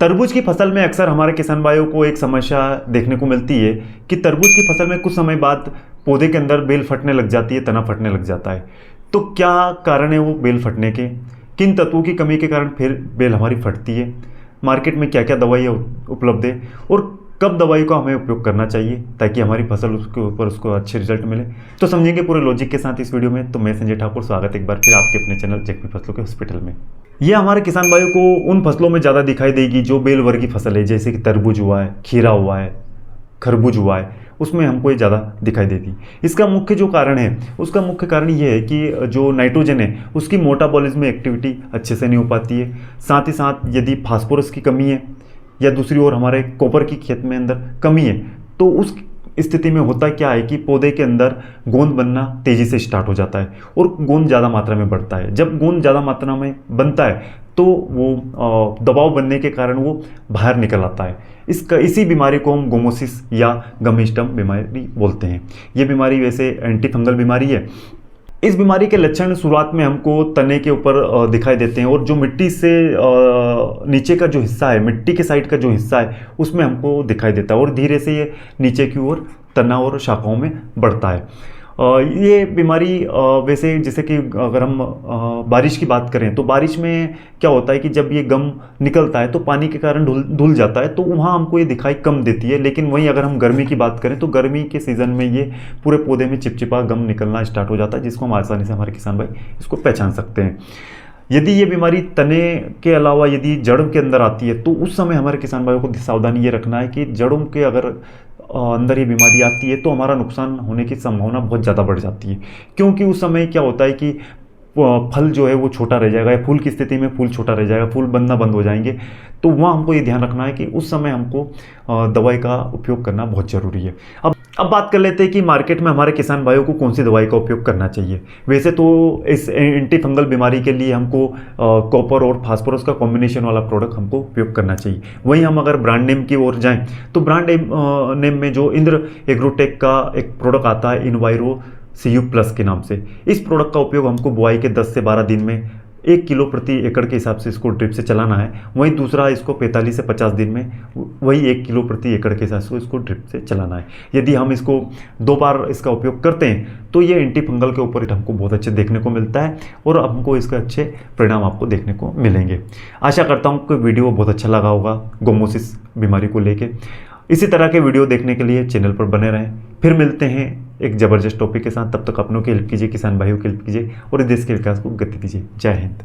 तरबूज की फसल में अक्सर हमारे किसान भाइयों को एक समस्या देखने को मिलती है कि तरबूज की फसल में कुछ समय बाद पौधे के अंदर बेल फटने लग जाती है, तना फटने लग जाता है। तो क्या कारण है वो बेल फटने के, किन तत्वों की कमी के कारण फिर बेल हमारी फटती है, मार्केट में क्या क्या दवाइयाँ उपलब्ध है और कब दवाई का हमें उपयोग करना चाहिए ताकि हमारी फसल उसके ऊपर उसको अच्छे रिजल्ट मिले। तो समझेंगे पूरे लॉजिक के साथ इस वीडियो में। तो मैं संजय ठाकुर, स्वागत एक बार फिर आपके अपने चैनल जख्मी फसलों के हॉस्पिटल में। ये हमारे किसान भाइयों को उन फसलों में ज़्यादा दिखाई देगी जो बेल वर्गीय फसल है, जैसे कि तरबूज हुआ है, खीरा हुआ है, खरबूज हुआ है, उसमें हमको ये ज़्यादा दिखाई देती। इसका मुख्य जो कारण है, उसका मुख्य कारण ये है कि जो नाइट्रोजन है उसकी मेटाबॉलिज्म एक्टिविटी अच्छे से नहीं हो पाती है। साथ ही साथ यदि फास्फोरस की कमी है या दूसरी ओर हमारे कॉपर की खेत में अंदर कमी है, तो उस स्थिति में होता क्या है कि पौधे के अंदर गोंद बनना तेज़ी से स्टार्ट हो जाता है और गोंद ज़्यादा मात्रा में बढ़ता है। जब गोंद ज़्यादा मात्रा में बनता है तो वो दबाव बनने के कारण वो बाहर निकल आता है। इसी बीमारी को हम गोमोसिस या गम स्टम्प बीमारी बोलते हैं। ये बीमारी वैसे एंटी फंगल बीमारी है। इस बीमारी के लक्षण शुरुआत में हमको तने के ऊपर दिखाई देते हैं और जो मिट्टी से नीचे का जो हिस्सा है, मिट्टी के साइड का जो हिस्सा है, उसमें हमको दिखाई देता है और धीरे से ये नीचे की ओर तना और शाखाओं में बढ़ता है। ये बीमारी वैसे जैसे कि अगर हम बारिश की बात करें तो बारिश में क्या होता है कि जब ये गम निकलता है तो पानी के कारण धुल जाता है, तो वहाँ हमको ये दिखाई कम देती है। लेकिन वहीं अगर हम गर्मी की बात करें तो गर्मी के सीज़न में ये पूरे पौधे में चिपचिपा गम निकलना स्टार्ट हो जाता है, जिसको हम आसानी से हमारे किसान भाई इसको पहचान सकते हैं। यदि ये बीमारी तने के अलावा यदि जड़ों के अंदर आती है तो उस समय हमारे किसान भाइयों को सावधानी ये रखना है कि जड़ों के अगर अंदर ये बीमारी आती है तो हमारा नुकसान होने की संभावना बहुत ज़्यादा बढ़ जाती है, क्योंकि उस समय क्या होता है कि फल जो है वो छोटा रह जाएगा या फूल की स्थिति में फूल छोटा रह जाएगा, फूल बनना बंद हो जाएंगे। तो वहाँ हमको ये ध्यान रखना है कि उस समय हमको दवाई का उपयोग करना बहुत ज़रूरी है। अब बात कर लेते हैं कि मार्केट में हमारे किसान भाइयों को कौन सी दवाई का उपयोग करना चाहिए। वैसे तो इस एंटी फंगल बीमारी के लिए हमको कॉपर और फास्फोरस का कॉम्बिनेशन वाला प्रोडक्ट हमको उपयोग करना चाहिए। वहीं हम अगर ब्रांड नेम की ओर जाएं तो ब्रांड नेम में जो इंद्र एग्रोटेक का एक प्रोडक्ट आता है इनवायरो CU+ के नाम से, इस प्रोडक्ट का उपयोग हमको बुआई के 10 से 12 दिन में 1 किलो प्रति एकड़ के हिसाब से इसको ड्रिप से चलाना है। वहीं दूसरा इसको 45 से 50 दिन में वही 1 किलो प्रति एकड़ के हिसाब से इसको ड्रिप से चलाना है। यदि हम इसको 2 बार इसका उपयोग करते हैं तो ये एंटी फंगल के ऊपर हमको बहुत अच्छे देखने को मिलता है और हमको इसके अच्छे परिणाम आपको देखने को मिलेंगे। आशा करता हूँ कि वीडियो बहुत अच्छा लगा होगा गोमोसिस बीमारी को लेके। इसी तरह के वीडियो देखने के लिए चैनल पर बने रहें। फिर मिलते हैं एक ज़बरदस्त टॉपिक के साथ। तब तक अपनों की हेल्प कीजिए, किसान भाइयों की हेल्प कीजिए और देश के विकास को गति दीजिए। जय हिंद।